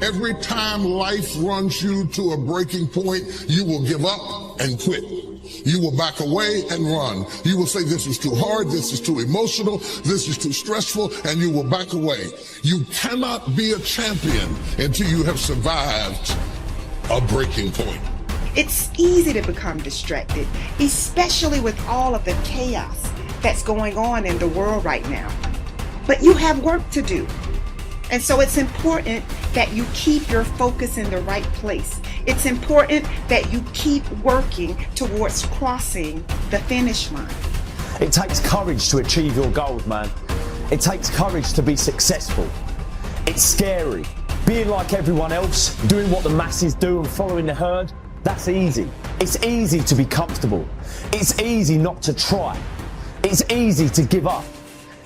Every time life runs you to a breaking point, you will give up and quit. You will back away and run. You will say, this is too hard, this is too emotional, this is too stressful, and you will back away. You cannot be a champion until you have survived a breaking point. It's easy to become distracted, especially with all of the chaos that's going on in the world right now. But you have work to do. And so it's important that you keep your focus in the right place. It's important that you keep working towards crossing the finish line. It takes courage to achieve your goals, man. It takes courage to be successful. It's scary. Being like everyone else, doing what the masses do and following the herd, that's easy. It's easy to be comfortable. It's easy not to try. It's easy to give up.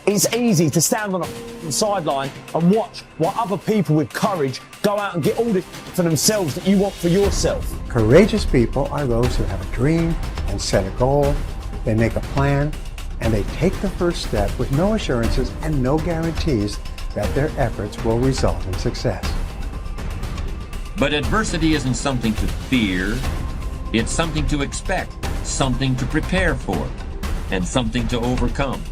It's easy to stand on a sideline and watch while other people with courage go out and get all this for themselves that you want for yourself. Courageous people are those who have a dream and set a goal, they make a plan, and they take the first step with no assurances and no guarantees that their efforts will result in success. But adversity isn't something to fear, it's something to expect, something to prepare for, and something to overcome.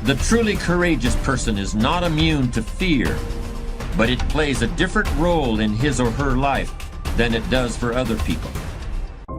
The truly courageous person is not immune to fear, but it plays a different role in his or her life than it does for other people.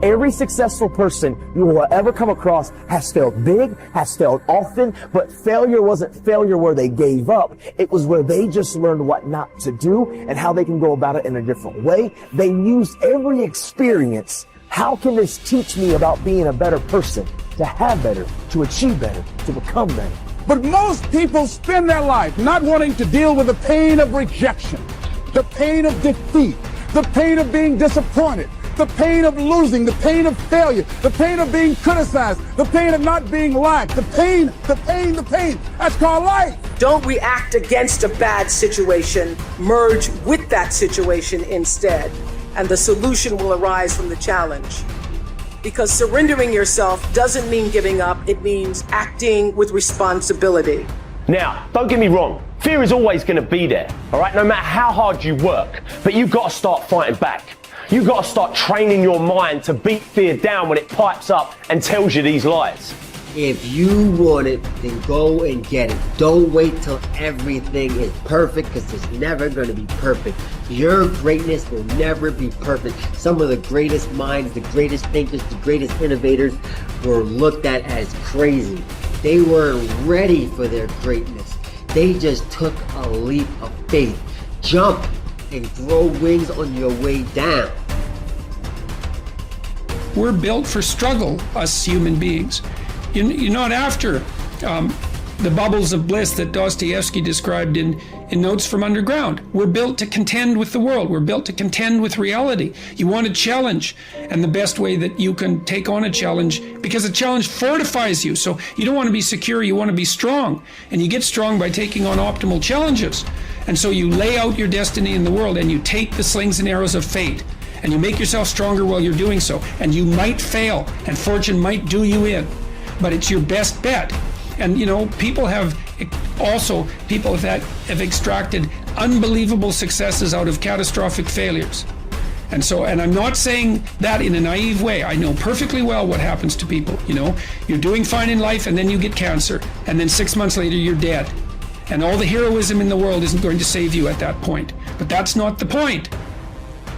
Every successful person you will ever come across has failed big, has failed often, but failure wasn't failure where they gave up. It was where they just learned what not to do and how they can go about it in a different way. They used every experience. How can this teach me about being a better person, to have better, to achieve better, to become better? But most people spend their life not wanting to deal with the pain of rejection, the pain of defeat, the pain of being disappointed, the pain of losing, the pain of failure, the pain of being criticized, the pain of not being liked, the pain. That's called life. Don't react against a bad situation. Merge with that situation instead, and the solution will arise from the challenge. Because surrendering yourself doesn't mean giving up, it means acting with responsibility. Now, don't get me wrong, fear is always going to be there, all right, no matter how hard you work, but you've got to start fighting back. You've got to start training your mind to beat fear down when it pipes up and tells you these lies. If you want it, then go and get it. Don't wait till everything is perfect, because it's never going to be perfect. Your greatness will never be perfect. Some of the greatest minds, the greatest thinkers, the greatest innovators were looked at as crazy. They weren't ready for their greatness. They just took a leap of faith. Jump and grow wings on your way down. We're built for struggle, us human beings. You're not after the bubbles of bliss that Dostoevsky described in Notes from Underground. We're built to contend with the world. We're built to contend with reality. You want a challenge, and the best way that you can take on a challenge, because a challenge fortifies you. So you don't want to be secure, you want to be strong. And you get strong by taking on optimal challenges. And so you lay out your destiny in the world, and you take the slings and arrows of fate, and you make yourself stronger while you're doing so. And you might fail, and fortune might do you in, but it's your best bet. And people that have extracted unbelievable successes out of catastrophic failures. And I'm not saying that in a naive way. I know perfectly well what happens to people. You're doing fine in life, and then you get cancer, and then 6 months later you're dead. And all the heroism in the world isn't going to save you at that point. But that's not the point.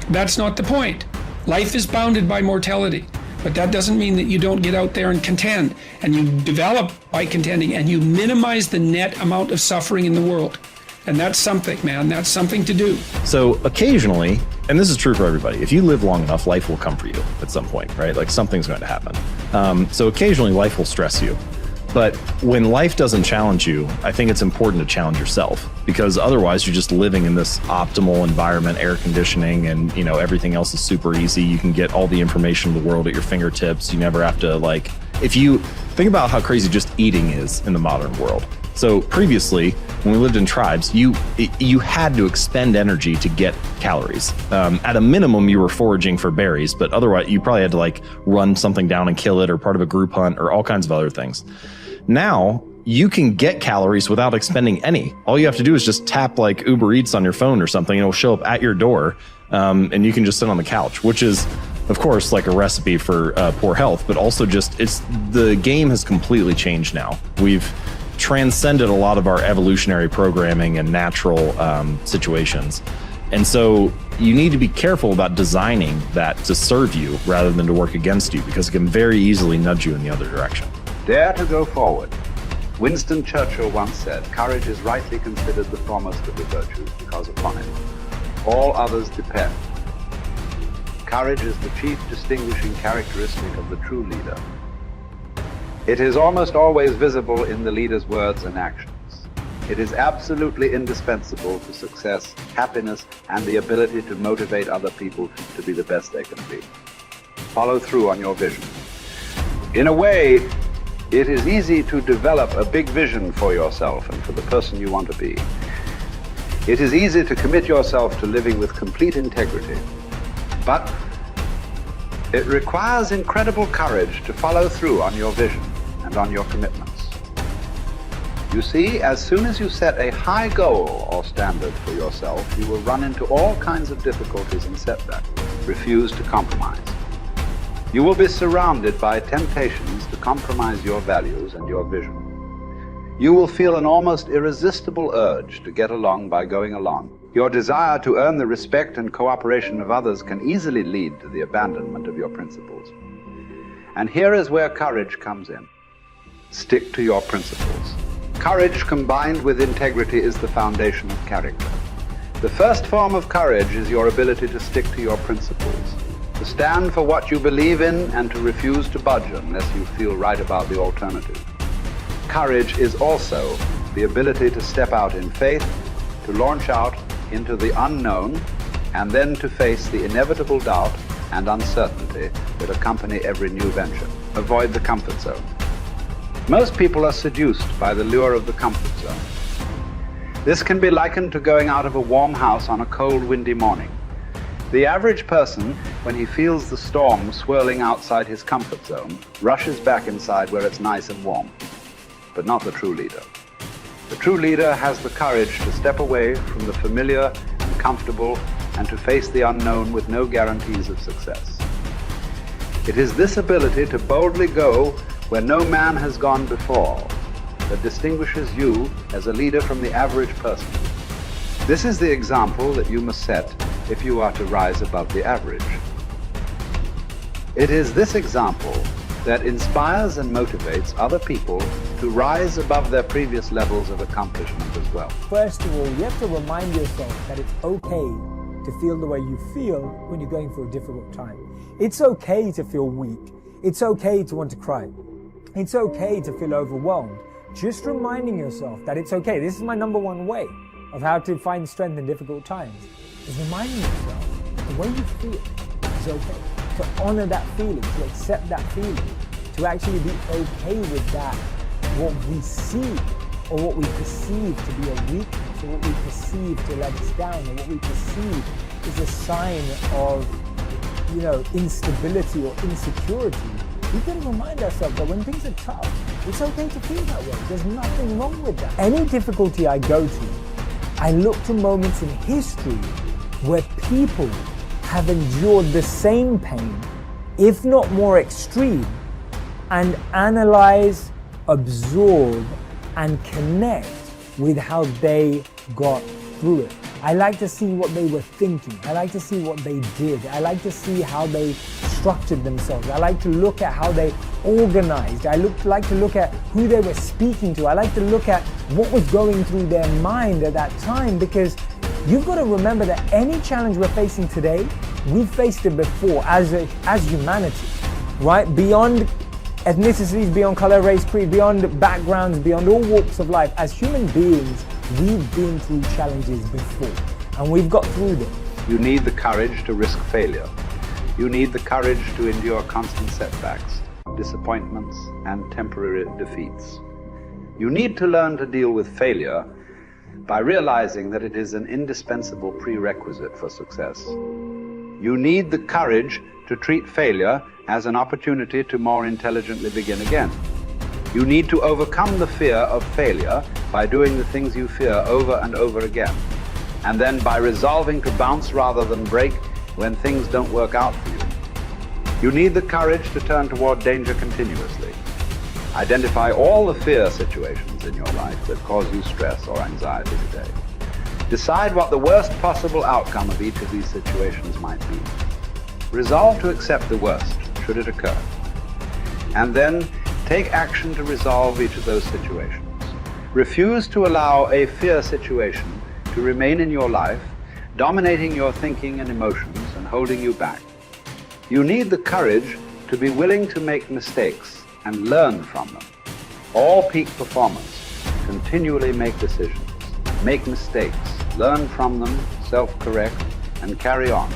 That's not the point. Life is bounded by mortality. But that doesn't mean that you don't get out there and contend, and you develop by contending, and you minimize the net amount of suffering in the world. And that's something, man. That's something to do. So occasionally, and this is true for everybody, if you live long enough, life will come for you at some point, right? Like something's going to happen. So occasionally life will stress you. But when life doesn't challenge you, I think it's important to challenge yourself, because otherwise you're just living in this optimal environment, air conditioning, and everything else is super easy. You can get all the information in the world at your fingertips. You never have to if you think about how crazy just eating is in the modern world. So previously, when we lived in tribes, you had to expend energy to get calories. At a minimum, you were foraging for berries, but otherwise you probably had to run something down and kill it, or part of a group hunt, or all kinds of other things. Now, you can get calories without expending any. All you have to do is just tap like Uber Eats on your phone or something, and it'll show up at your door, and you can just sit on the couch, which is, of course, like a recipe for poor health, but also just the game has completely changed now. We've transcended a lot of our evolutionary programming and natural situations. And so you need to be careful about designing that to serve you rather than to work against you, because it can very easily nudge you in the other direction. Dare to go forward. Winston Churchill once said, courage is rightly considered the foremost of the virtues because upon it all others depend. Courage is the chief distinguishing characteristic of the true leader. It is almost always visible in the leader's words and actions. It is absolutely indispensable to success, happiness, and the ability to motivate other people to be the best they can be. Follow through on your vision. In a way, it is easy to develop a big vision for yourself and for the person you want to be. It is easy to commit yourself to living with complete integrity. But it requires incredible courage to follow through on your vision and on your commitments. You see, as soon as you set a high goal or standard for yourself, you will run into all kinds of difficulties and setbacks. Refuse to compromise. You will be surrounded by temptations to compromise your values and your vision. You will feel an almost irresistible urge to get along by going along. Your desire to earn the respect and cooperation of others can easily lead to the abandonment of your principles. And here is where courage comes in. Stick to your principles. Courage combined with integrity is the foundation of character. The first form of courage is your ability to stick to your principles, to stand for what you believe in and to refuse to budge unless you feel right about the alternative. Courage is also the ability to step out in faith, to launch out into the unknown, and then to face the inevitable doubt and uncertainty that accompany every new venture. Avoid the comfort zone. Most people are seduced by the lure of the comfort zone. This can be likened to going out of a warm house on a cold, windy morning. The average person, when he feels the storm swirling outside his comfort zone, rushes back inside where it's nice and warm. But not the true leader. The true leader has the courage to step away from the familiar and comfortable and to face the unknown with no guarantees of success. It is this ability to boldly go where no man has gone before that distinguishes you as a leader from the average person. This is the example that you must set if you are to rise above the average. It is this example that inspires and motivates other people to rise above their previous levels of accomplishment as well. First of all, you have to remind yourself that it's okay to feel the way you feel when you're going through a difficult time. It's okay to feel weak. It's okay to want to cry. It's okay to feel overwhelmed. Just reminding yourself that it's okay. This is my number one way of how to find strength in difficult times, is reminding yourself the way you feel is okay. To honor that feeling, to accept that feeling, to actually be okay with that, what we see or what we perceive to be a weakness, or what we perceive to let us down, or what we perceive is a sign of, instability or insecurity. We've got to remind ourselves that when things are tough, it's okay to feel that way. There's nothing wrong with that. Any difficulty I go to, I look to moments in history where people have endured the same pain, if not more extreme, and analyze, absorb, and connect with how they got through it. I like to see what they were thinking. I like to see what they did. I like to see how they structured themselves. I like to look at how they organized. I like to look at who they were speaking to. I like to look at what was going through their mind at that time, because you've got to remember that any challenge we're facing today, we've faced it before as humanity, right? Beyond ethnicities, beyond color, race, creed, beyond backgrounds, beyond all walks of life, as human beings, we've been through challenges before, and we've got through them. You need the courage to risk failure. You need the courage to endure constant setbacks, disappointments, and temporary defeats. You need to learn to deal with failure by realizing that it is an indispensable prerequisite for success. You need the courage to treat failure as an opportunity to more intelligently begin again. You need to overcome the fear of failure by doing the things you fear over and over again, and then by resolving to bounce rather than break when things don't work out for you. You need the courage to turn toward danger continuously. Identify all the fear situations in your life that cause you stress or anxiety today. Decide what the worst possible outcome of each of these situations might be. Resolve to accept the worst, should it occur. And then take action to resolve each of those situations. Refuse to allow a fear situation to remain in your life, dominating your thinking and emotions and holding you back. You need the courage to be willing to make mistakes and learn from them. All peak performers continually make decisions, make mistakes, learn from them, self-correct, and carry on.